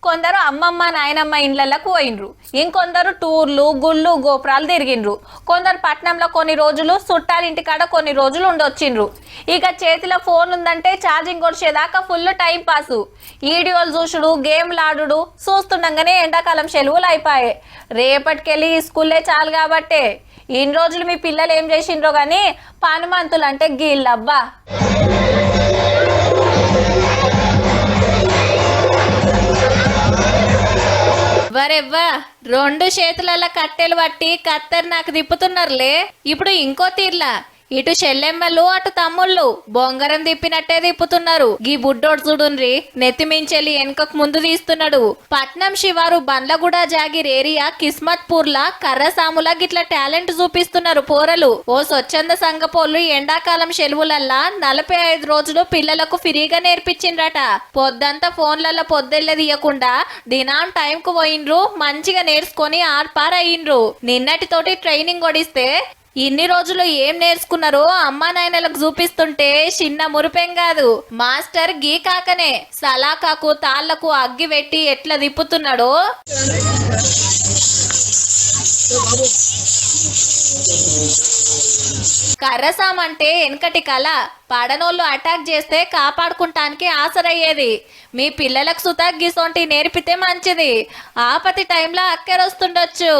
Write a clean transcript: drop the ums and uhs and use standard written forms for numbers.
కొందరు అమ్మమ్మ నాయనమ్మ ఇండ్లకు పోయినరు, ఇంకొందరు టూర్లు గుళ్ళు గోపురాలు తిరిగిండ్రు, కొందరు పట్నంలో కొన్ని రోజులు చుట్టాలింటికాడ కొన్ని రోజులు ఉండొచ్చిండ్రు. ఇక చేతిలో ఫోన్ ఉందంటే ఛార్జింగ్ కొడిచేదాకా ఫుల్ టైం పాసు, వీడియోలు చూసుడు గేమ్లు ఆడుడు చూస్తుండగానే ఎండాకాలం సెలవులు అయిపోయాయి. రేపటికెళ్ళి స్కూల్లే చాలు కాబట్టే ఇన్ని రోజులు మీ పిల్లలు ఏం చేసిండ్రో గాని పానుమంతులు అంటే గీళ్ళబ్బా. వరెవ్వా, 2 చేతులలో కట్టెలు పట్టి కత్తెర నాకు తిప్పుతున్నారులే. ఇప్పుడు ఇంకో తీర్లా, ఇటు చెల్లెమ్మలు అటు తమ్ముళ్ళు బొంగరం తిప్పినట్టే తిప్పుతున్నారు. గీ బుడ్డోడు చూడుండ్రి, నెత్తిమించెల్లి వెనుకకు ముందు తీస్తున్నాడు. పట్నం శివారు బండ్లగూడ జాగిర్ ఏరియా కిస్మత్ పూర్లా కర్రసాములా గిట్ల టాలెంట్ చూపిస్తున్నారు పోరలు. ఓ స్వచ్ఛంద సంఘపోళ్ళు ఎండాకాలం సెలవులల్లా 45 రోజులు పిల్లలకు ఫ్రీగా నేర్పించిండ్రట. పొద్దంతా ఫోన్లలో పొద్దెళ్ళ తీయకుండా దినాం టైం కు పోయిండ్రు, మంచిగా నేర్చుకొని ఆర్పార్ అయ్యిండ్రు. నిన్నటితోటి ట్రైనింగ్ కొడిస్తే ఇన్ని రోజులు ఏం నేర్చుకున్నారో అమ్మా నాయనలకు చూపిస్తుంటే చిన్న మురిపేం కాదు. మాస్టర్ గీ కాకనే సలాకాకు తాళ్లకు అగ్గి పెట్టి ఎట్లా తిప్పుతున్నాడో. కర్రసాం అంటే వెనకటి కళ, పడనోళ్ళు అటాక్ చేస్తే కాపాడుకుంటానికి ఆసరయ్యేది. మీ పిల్లలకు సుతా గిసొంటి నేర్పితే మంచిది, ఆపతి టైంలో అక్కెరొస్తుండొచ్చు.